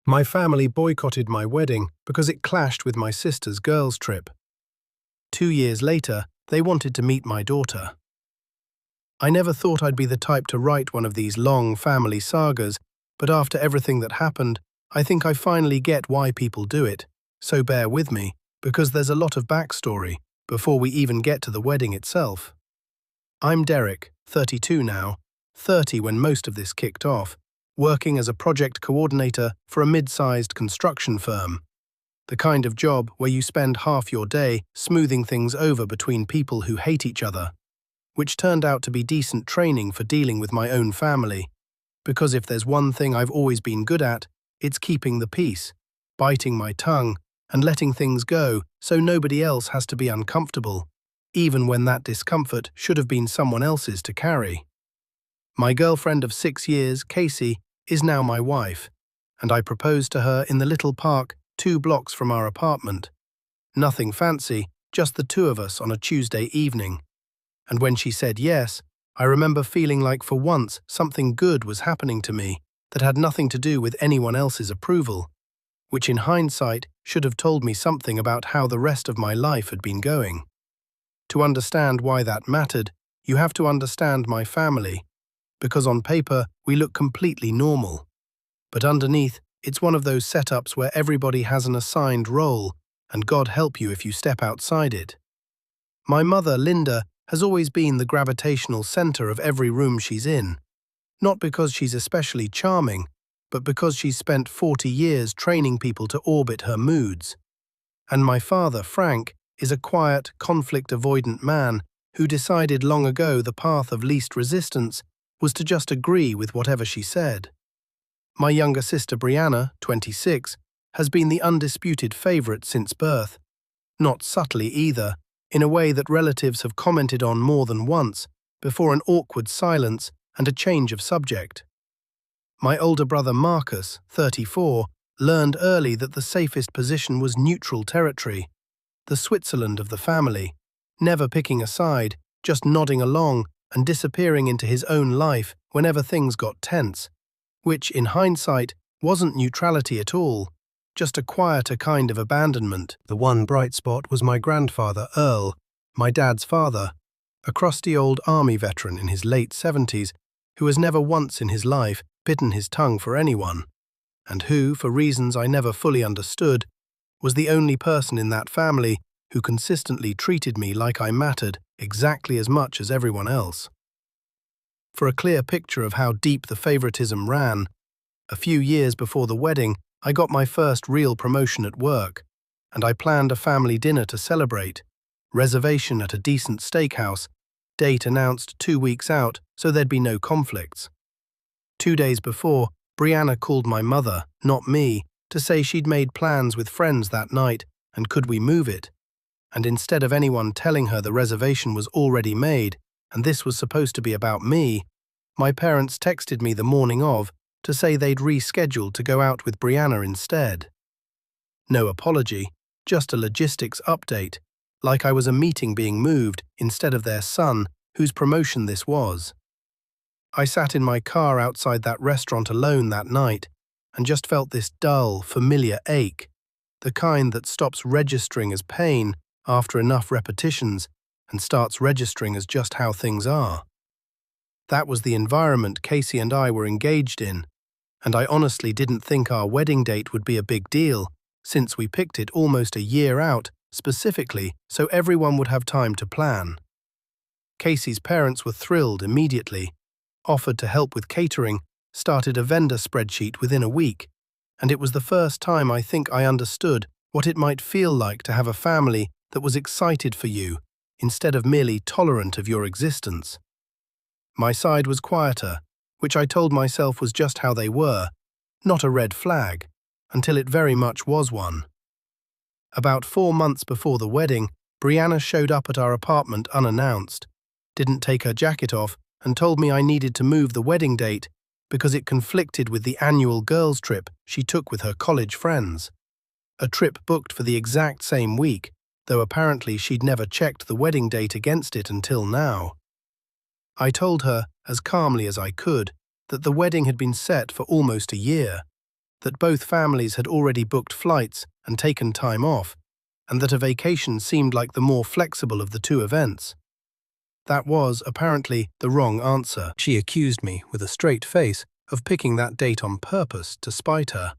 My family boycotted my wedding because it clashed with my sister's girls' trip. 2 years later, they wanted to meet my daughter. I never thought I'd be the type to write one of these long family sagas, but after everything that happened, I think I finally get why people do it, so bear with me, because there's a lot of backstory before we even get to the wedding itself. I'm Derek, 32 now, 30 when most of this kicked off, working as a project coordinator for a mid-sized construction firm. The kind of job where you spend half your day smoothing things over between people who hate each other, which turned out to be decent training for dealing with my own family. Because if there's one thing I've always been good at, it's keeping the peace, biting my tongue, and letting things go so nobody else has to be uncomfortable, even when that discomfort should have been someone else's to carry. My girlfriend of 6 years, Casey, is now my wife, and I proposed to her in the little park 2 blocks from our apartment. Nothing fancy, just the 2 of us on a Tuesday evening. And when she said yes, I remember feeling like for once something good was happening to me that had nothing to do with anyone else's approval, which in hindsight should have told me something about how the rest of my life had been going. To understand why that mattered, you have to understand my family, because on paper we look completely normal. But underneath, it's one of those setups where everybody has an assigned role, and God help you if you step outside it. My mother, Linda, has always been the gravitational center of every room she's in, not because she's especially charming, but because she's spent 40 years training people to orbit her moods. And my father, Frank, is a quiet, conflict-avoidant man who decided long ago the path of least resistance was to just agree with whatever she said. My younger sister Brianna, 26, has been the undisputed favorite since birth, not subtly either, in a way that relatives have commented on more than once, before an awkward silence and a change of subject. My older brother Marcus, 34, learned early that the safest position was neutral territory, the Switzerland of the family, never picking a side, just nodding along and disappearing into his own life whenever things got tense, which, in hindsight, wasn't neutrality at all, just a quieter kind of abandonment. The one bright spot was my grandfather, Earl, my dad's father, a crusty old army veteran in his late 70s who has never once in his life bitten his tongue for anyone, and who, for reasons I never fully understood, was the only person in that family who consistently treated me like I mattered exactly as much as everyone else. For a clear picture of how deep the favoritism ran, a few years before the wedding, I got my first real promotion at work, and I planned a family dinner to celebrate, reservation at a decent steakhouse, date announced 2 weeks out so there'd be no conflicts. 2 days before, Brianna called my mother, not me, to say she'd made plans with friends that night and could we move it. And instead of anyone telling her the reservation was already made and this was supposed to be about me, my parents texted me the morning of to say they'd rescheduled to go out with Brianna instead. No apology, just a logistics update, like I was a meeting being moved instead of their son, whose promotion this was. I sat in my car outside that restaurant alone that night and just felt this dull, familiar ache, the kind that stops registering as pain after enough repetitions and starts registering as just how things are. That was the environment Casey and I were engaged in, and I honestly didn't think our wedding date would be a big deal, since we picked it almost a year out, specifically so everyone would have time to plan. Casey's parents were thrilled immediately, offered to help with catering, started a vendor spreadsheet within a week, and it was the first time I think I understood what it might feel like to have a family that was excited for you, instead of merely tolerant of your existence. My side was quieter, which I told myself was just how they were, not a red flag, until it very much was one. About 4 months before the wedding, Brianna showed up at our apartment unannounced, didn't take her jacket off, and told me I needed to move the wedding date because it conflicted with the annual girls' trip she took with her college friends. A trip booked for the exact same week, though apparently she'd never checked the wedding date against it until now. I told her, as calmly as I could, that the wedding had been set for almost a year, that both families had already booked flights and taken time off, and that a vacation seemed like the more flexible of the two events. That was, apparently, the wrong answer. She accused me, with a straight face, of picking that date on purpose to spite her,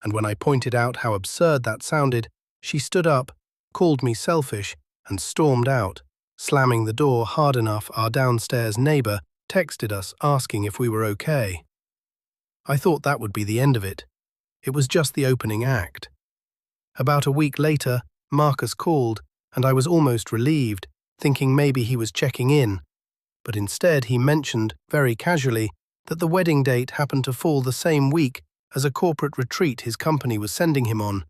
and when I pointed out how absurd that sounded, she stood up, called me selfish, and stormed out, slamming the door hard enough our downstairs neighbor texted us asking if we were okay. I thought that would be the end of it. It was just the opening act. About a week later, Marcus called, and I was almost relieved, thinking maybe he was checking in, but instead he mentioned, very casually, that the wedding date happened to fall the same week as a corporate retreat his company was sending him on,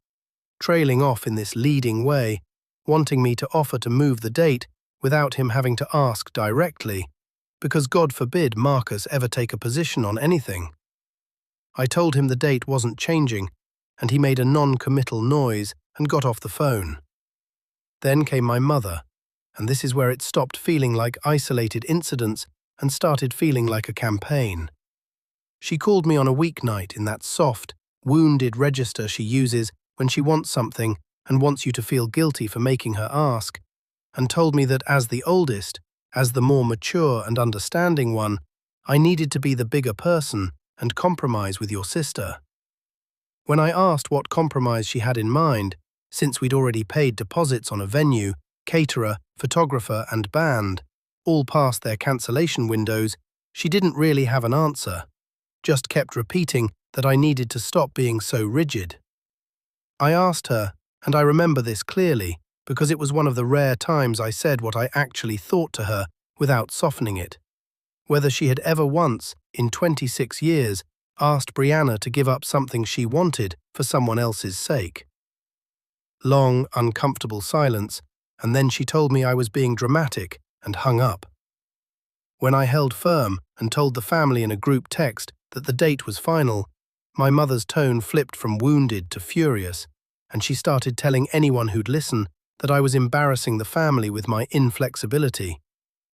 trailing off in this leading way, wanting me to offer to move the date without him having to ask directly, because God forbid Marcus ever take a position on anything. I told him the date wasn't changing, and he made a non-committal noise and got off the phone. Then came my mother, and this is where it stopped feeling like isolated incidents and started feeling like a campaign. She called me on a weeknight in that soft, wounded register she uses when she wants something and wants you to feel guilty for making her ask, and told me that as the oldest, as the more mature and understanding one, I needed to be the bigger person and compromise with your sister. When I asked what compromise she had in mind, since we'd already paid deposits on a venue, caterer, photographer and band, all past their cancellation windows, she didn't really have an answer, just kept repeating that I needed to stop being so rigid. I asked her, and I remember this clearly, because it was one of the rare times I said what I actually thought to her without softening it, whether she had ever once, in 26 years, asked Brianna to give up something she wanted for someone else's sake. Long, uncomfortable silence, and then she told me I was being dramatic and hung up. When I held firm and told the family in a group text that the date was final, my mother's tone flipped from wounded to furious, and she started telling anyone who'd listen that I was embarrassing the family with my inflexibility,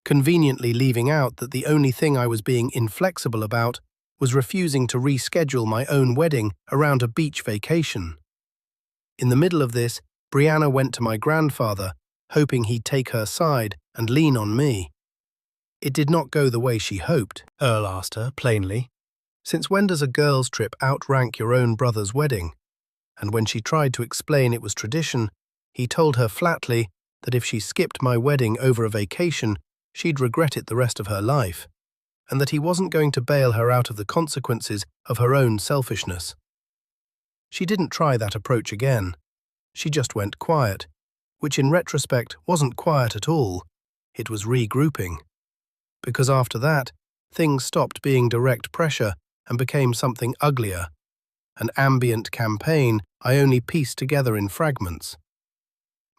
conveniently leaving out that the only thing I was being inflexible about was refusing to reschedule my own wedding around a beach vacation. In the middle of this, Brianna went to my grandfather, hoping he'd take her side and lean on me. It did not go the way she hoped, Earl asked her plainly. Since when does a girls' trip outrank your own brother's wedding? And when she tried to explain it was tradition, he told her flatly that if she skipped my wedding over a vacation, she'd regret it the rest of her life, and that he wasn't going to bail her out of the consequences of her own selfishness. She didn't try that approach again. She just went quiet, which in retrospect wasn't quiet at all. It was regrouping. Because after that, things stopped being direct pressure and became something uglier, an ambient campaign I only pieced together in fragments.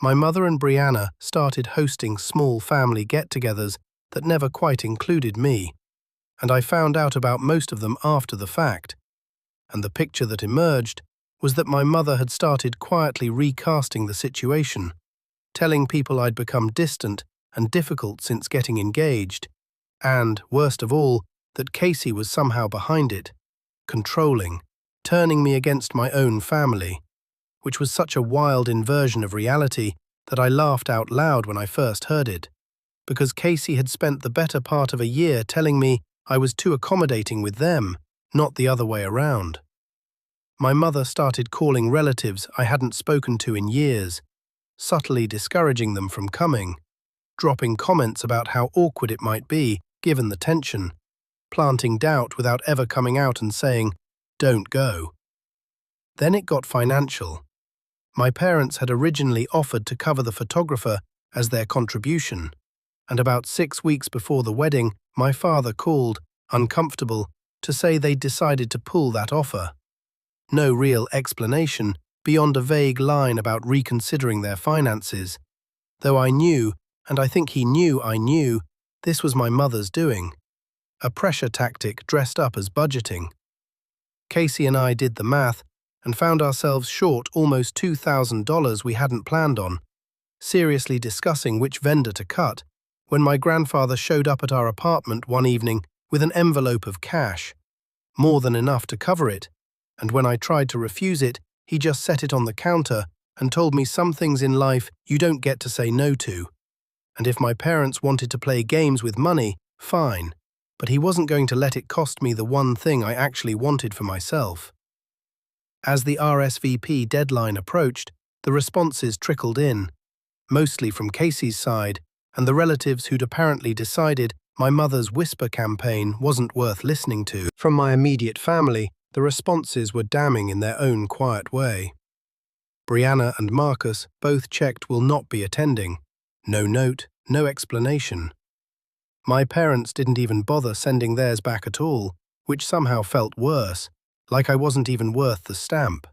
My mother and Brianna started hosting small family get-togethers that never quite included me, and I found out about most of them after the fact, and the picture that emerged was that my mother had started quietly recasting the situation, telling people I'd become distant and difficult since getting engaged, and, worst of all, that Casey was somehow behind it, controlling, turning me against my own family, which was such a wild inversion of reality that I laughed out loud when I first heard it, because Casey had spent the better part of a year telling me I was too accommodating with them, not the other way around. My mother started calling relatives I hadn't spoken to in years, subtly discouraging them from coming, dropping comments about how awkward it might be given the tension, planting doubt without ever coming out and saying, "Don't go." Then it got financial. My parents had originally offered to cover the photographer as their contribution, and about 6 weeks before the wedding, my father called, uncomfortable, to say they'd decided to pull that offer. No real explanation beyond a vague line about reconsidering their finances, though I knew, and I think he knew I knew, this was my mother's doing. A pressure tactic dressed up as budgeting. Casey and I did the math and found ourselves short almost $2,000 we hadn't planned on, seriously discussing which vendor to cut, when my grandfather showed up at our apartment one evening with an envelope of cash, more than enough to cover it, and when I tried to refuse it, he just set it on the counter and told me some things in life you don't get to say no to. And if my parents wanted to play games with money, fine, but he wasn't going to let it cost me the one thing I actually wanted for myself. As the RSVP deadline approached, the responses trickled in, mostly from Casey's side and the relatives who'd apparently decided my mother's whisper campaign wasn't worth listening to. From my immediate family, the responses were damning in their own quiet way. Brianna and Marcus both checked will not be attending. No note, no explanation. My parents didn't even bother sending theirs back at all, which somehow felt worse, like I wasn't even worth the stamp.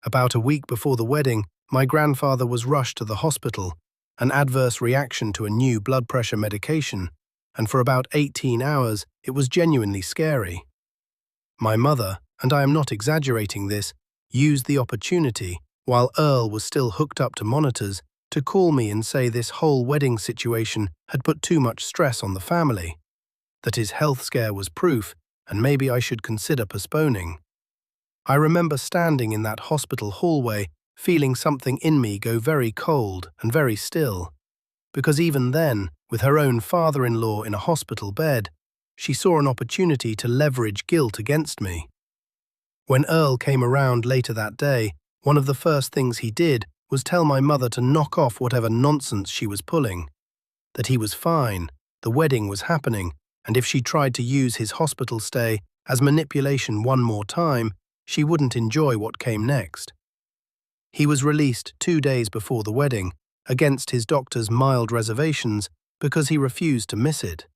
About a week before the wedding, my grandfather was rushed to the hospital, an adverse reaction to a new blood pressure medication, and for about 18 hours it was genuinely scary. My mother, and I am not exaggerating this, used the opportunity, while Earl was still hooked up to monitors, to call me and say this whole wedding situation had put too much stress on the family, that his health scare was proof, and maybe I should consider postponing. I remember standing in that hospital hallway, feeling something in me go very cold and very still, because even then, with her own father-in-law in a hospital bed, she saw an opportunity to leverage guilt against me. When Earl came around later that day, one of the first things he did was tell my mother to knock off whatever nonsense she was pulling, that he was fine, the wedding was happening, and if she tried to use his hospital stay as manipulation one more time, she wouldn't enjoy what came next. He was released 2 days before the wedding, against his doctor's mild reservations, because he refused to miss it.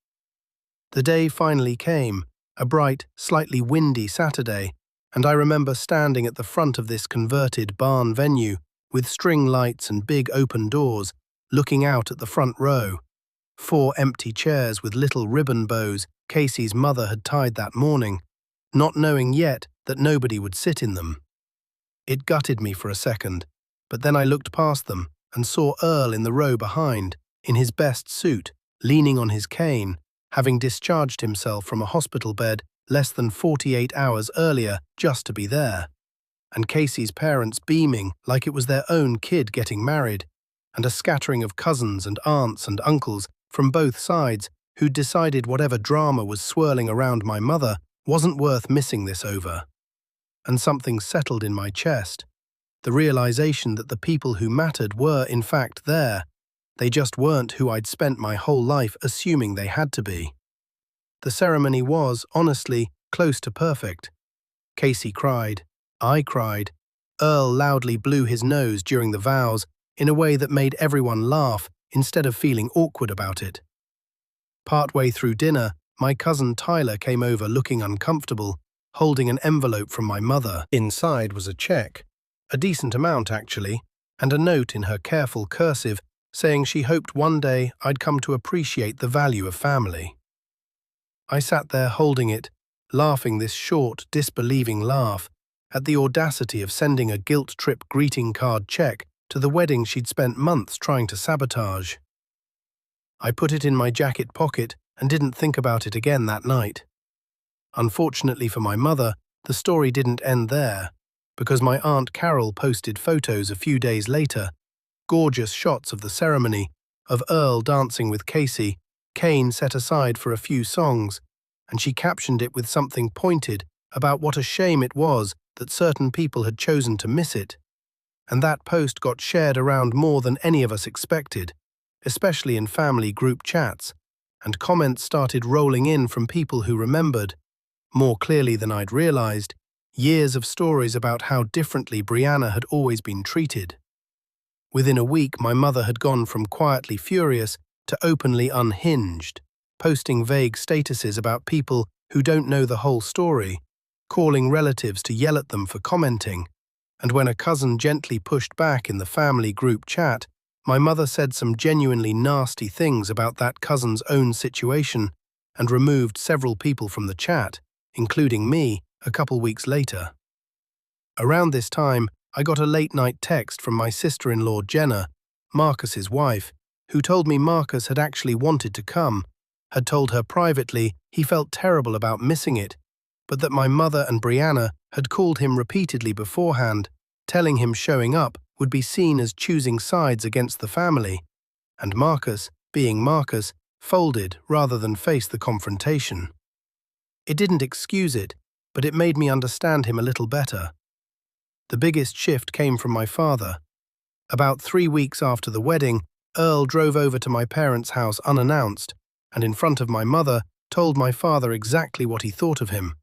The day finally came, a bright, slightly windy Saturday, and I remember standing at the front of this converted barn venue with string lights and big open doors, looking out at the front row. 4 empty chairs with little ribbon bows Casey's mother had tied that morning, not knowing yet that nobody would sit in them. It gutted me for a second, but then I looked past them and saw Earl in the row behind, in his best suit, leaning on his cane, having discharged himself from a hospital bed less than 48 hours earlier just to be there, and Casey's parents beaming like it was their own kid getting married, and a scattering of cousins and aunts and uncles from both sides who'd decided whatever drama was swirling around my mother wasn't worth missing this over. And something settled in my chest, the realization that the people who mattered were in fact there. They just weren't who I'd spent my whole life assuming they had to be. The ceremony was, honestly, close to perfect. Casey cried, I cried, Earl loudly blew his nose during the vows in a way that made everyone laugh instead of feeling awkward about it. Partway through dinner, my cousin Tyler came over looking uncomfortable, holding an envelope from my mother. Inside was a check, a decent amount actually, and a note in her careful cursive saying she hoped one day I'd come to appreciate the value of family. I sat there holding it, laughing this short, disbelieving laugh at the audacity of sending a guilt-trip greeting card check to the wedding she'd spent months trying to sabotage. I put it in my jacket pocket and didn't think about it again that night. Unfortunately for my mother, the story didn't end there, because my Aunt Carol posted photos a few days later, gorgeous shots of the ceremony, of Earl dancing with Casey, Kane set aside for a few songs, and she captioned it with something pointed about what a shame it was that certain people had chosen to miss it. And that post got shared around more than any of us expected, especially in family group chats, and comments started rolling in from people who remembered, more clearly than I'd realized, years of stories about how differently Brianna had always been treated. Within a week, my mother had gone from quietly furious to openly unhinged, posting vague statuses about people who don't know the whole story, calling relatives to yell at them for commenting, and when a cousin gently pushed back in the family group chat, my mother said some genuinely nasty things about that cousin's own situation and removed several people from the chat, including me, a couple weeks later. Around this time, I got a late-night text from my sister-in-law Jenna, Marcus's wife, who told me Marcus had actually wanted to come, had told her privately he felt terrible about missing it, but that my mother and Brianna had called him repeatedly beforehand, telling him showing up would be seen as choosing sides against the family, and Marcus, being Marcus, folded rather than face the confrontation. It didn't excuse it, but it made me understand him a little better. The biggest shift came from my father. About 3 weeks after the wedding, Earl drove over to my parents' house unannounced, and in front of my mother told my father exactly what he thought of him,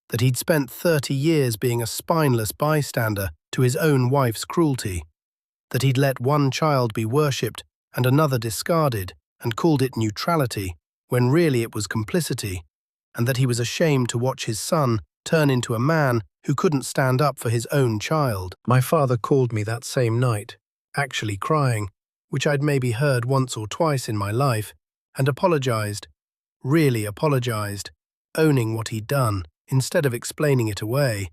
that he'd spent 30 years being a spineless bystander to his own wife's cruelty, that he'd let one child be worshipped and another discarded and called it neutrality, when really it was complicity, and that he was ashamed to watch his son turn into a man who couldn't stand up for his own child. My father called me that same night, actually crying, which I'd maybe heard once or twice in my life, and apologized, really apologized, owning what he'd done instead of explaining it away,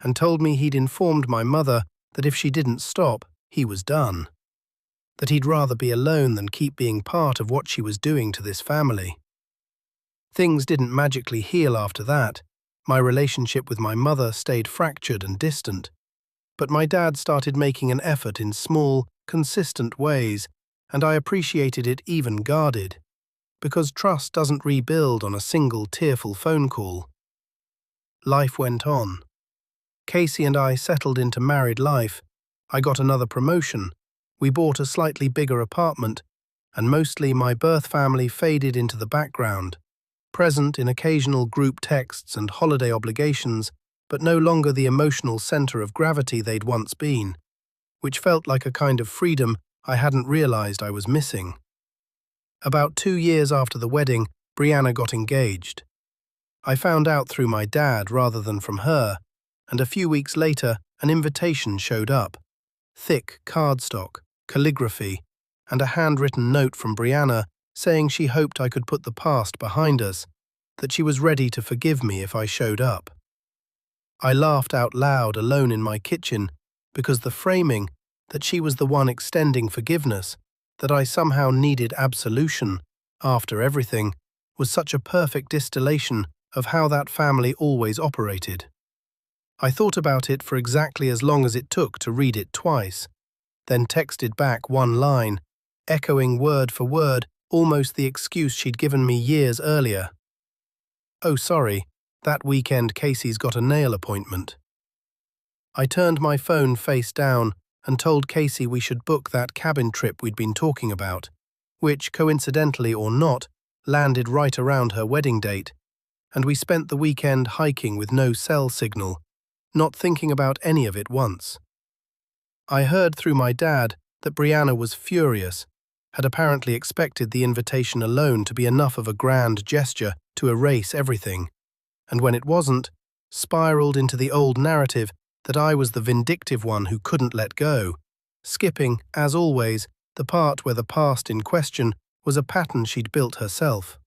and told me he'd informed my mother that if she didn't stop, he was done, that he'd rather be alone than keep being part of what she was doing to this family. Things didn't magically heal after that. My relationship with my mother stayed fractured and distant, but my dad started making an effort in small, consistent ways, and I appreciated it even guarded, because trust doesn't rebuild on a single tearful phone call. Life went on. Casey and I settled into married life. I got another promotion. We bought a slightly bigger apartment, and mostly my birth family faded into the background, present in occasional group texts and holiday obligations, but no longer the emotional center of gravity they'd once been, which felt like a kind of freedom I hadn't realized I was missing. About 2 years after the wedding, Brianna got engaged. I found out through my dad rather than from her, and a few weeks later an invitation showed up. Thick cardstock, calligraphy, and a handwritten note from Brianna saying she hoped I could put the past behind us, that she was ready to forgive me if I showed up. I laughed out loud alone in my kitchen because the framing, that she was the one extending forgiveness, that I somehow needed absolution after everything, was such a perfect distillation of how that family always operated. I thought about it for exactly as long as it took to read it twice, then texted back one line, echoing word for word almost the excuse she'd given me years earlier. "Oh, sorry, that weekend Casey's got a nail appointment." I turned my phone face down and told Casey we should book that cabin trip we'd been talking about, which, coincidentally or not, landed right around her wedding date, and we spent the weekend hiking with no cell signal, not thinking about any of it once. I heard through my dad that Brianna was furious, had apparently expected the invitation alone to be enough of a grand gesture to erase everything, and when it wasn't, spiraled into the old narrative that I was the vindictive one who couldn't let go, skipping, as always, the part where the past in question was a pattern she'd built herself.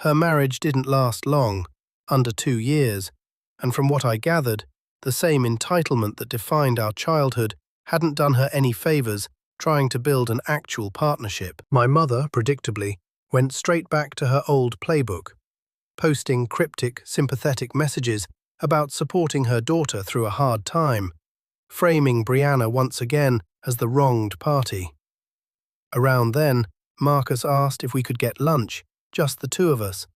Her marriage didn't last long, under 2 years, and from what I gathered, the same entitlement that defined our childhood hadn't done her any favors trying to build an actual partnership. My mother, predictably, went straight back to her old playbook, posting cryptic, sympathetic messages about supporting her daughter through a hard time, framing Brianna once again as the wronged party. Around then, Marcus asked if we could get lunch, just the two of us,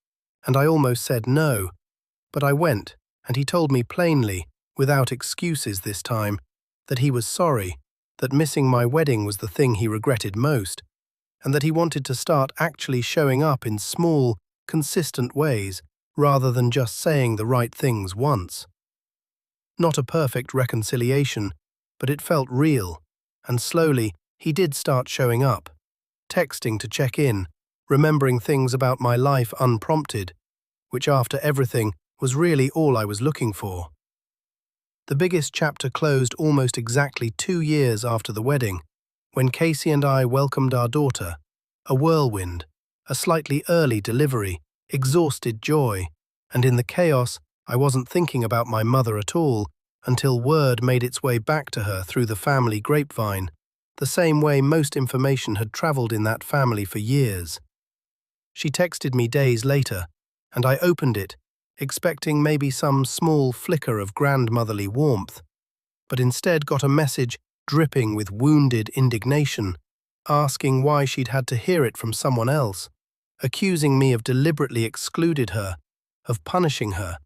and I almost said no, but I went, and he told me plainly, without excuses this time, that he was sorry, that missing my wedding was the thing he regretted most, and that he wanted to start actually showing up in small, consistent ways rather than just saying the right things once. Not a perfect reconciliation, but it felt real, and slowly he did start showing up, texting to check in, remembering things about my life unprompted, which after everything was really all I was looking for. The biggest chapter closed almost exactly 2 years after the wedding, when Casey and I welcomed our daughter, a whirlwind, a slightly early delivery, exhausted joy, and in the chaos, I wasn't thinking about my mother at all until word made its way back to her through the family grapevine, the same way most information had traveled in that family for years. She texted me days later, and I opened it, expecting maybe some small flicker of grandmotherly warmth, but instead got a message dripping with wounded indignation, asking why she'd had to hear it from someone else, accusing me of deliberately excluded her, of punishing her,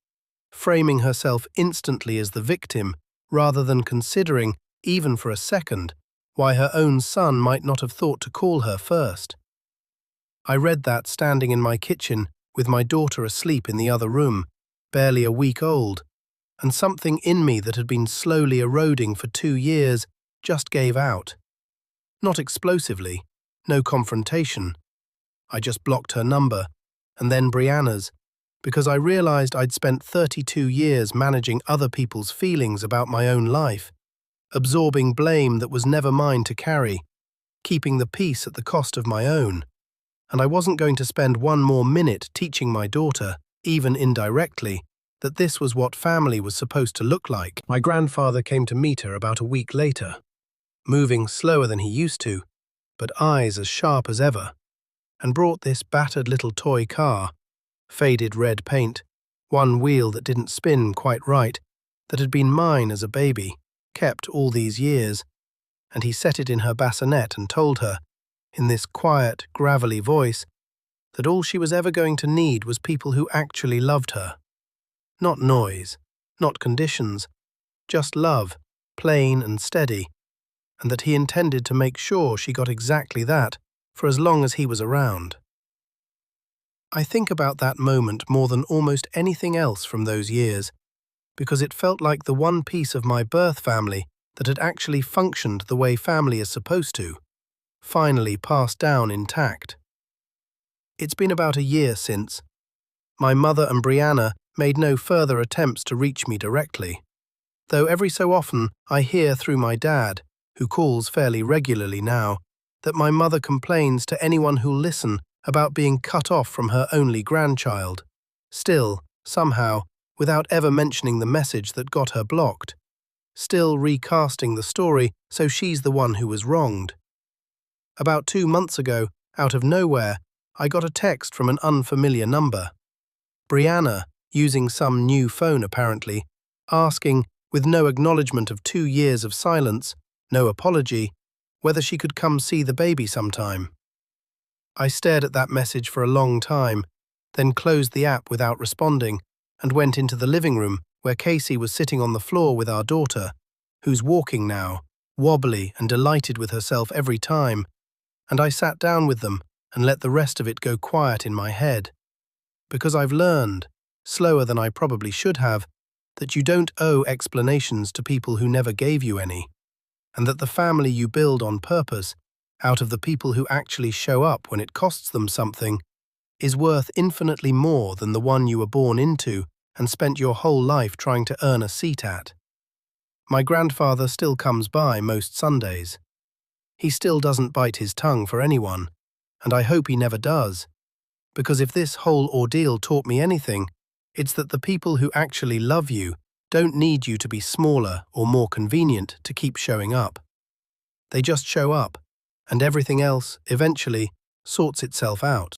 framing herself instantly as the victim rather than considering, even for a second, why her own son might not have thought to call her first. I read that standing in my kitchen with my daughter asleep in the other room, barely a week old, and something in me that had been slowly eroding for 2 years just gave out. Not explosively, no confrontation. I just blocked her number, and then Brianna's, because I realized I'd spent 32 years managing other people's feelings about my own life, absorbing blame that was never mine to carry, keeping the peace at the cost of my own. And I wasn't going to spend one more minute teaching my daughter, even indirectly, that this was what family was supposed to look like. My grandfather came to meet her about a week later, moving slower than he used to, but eyes as sharp as ever, and brought this battered little toy car, faded red paint, one wheel that didn't spin quite right, that had been mine as a baby, kept all these years, and he set it in her bassinet and told her, in this quiet, gravelly voice, that all she was ever going to need was people who actually loved her. Not noise, not conditions, just love, plain and steady, and that he intended to make sure she got exactly that for as long as he was around. I think about that moment more than almost anything else from those years, because it felt like the one piece of my birth family that had actually functioned the way family is supposed to, finally passed down intact. It's been about a year since. My mother and Brianna made no further attempts to reach me directly, though every so often I hear through my dad, who calls fairly regularly now, that my mother complains to anyone who'll listen about being cut off from her only grandchild, still, somehow, without ever mentioning the message that got her blocked, still recasting the story so she's the one who was wronged. About 2 months ago, out of nowhere, I got a text from an unfamiliar number. Brianna, using some new phone apparently, asking, with no acknowledgement of 2 years of silence, no apology, whether she could come see the baby sometime. I stared at that message for a long time, then closed the app without responding and went into the living room where Casey was sitting on the floor with our daughter, who's walking now, wobbly and delighted with herself every time, and I sat down with them and let the rest of it go quiet in my head. Because I've learned, slower than I probably should have, that you don't owe explanations to people who never gave you any, and that the family you build on purpose, out of the people who actually show up when it costs them something, is worth infinitely more than the one you were born into and spent your whole life trying to earn a seat at. My grandfather still comes by most Sundays. He still doesn't bite his tongue for anyone, and I hope he never does, because if this whole ordeal taught me anything, it's that the people who actually love you don't need you to be smaller or more convenient to keep showing up. They just show up, and everything else, eventually, sorts itself out.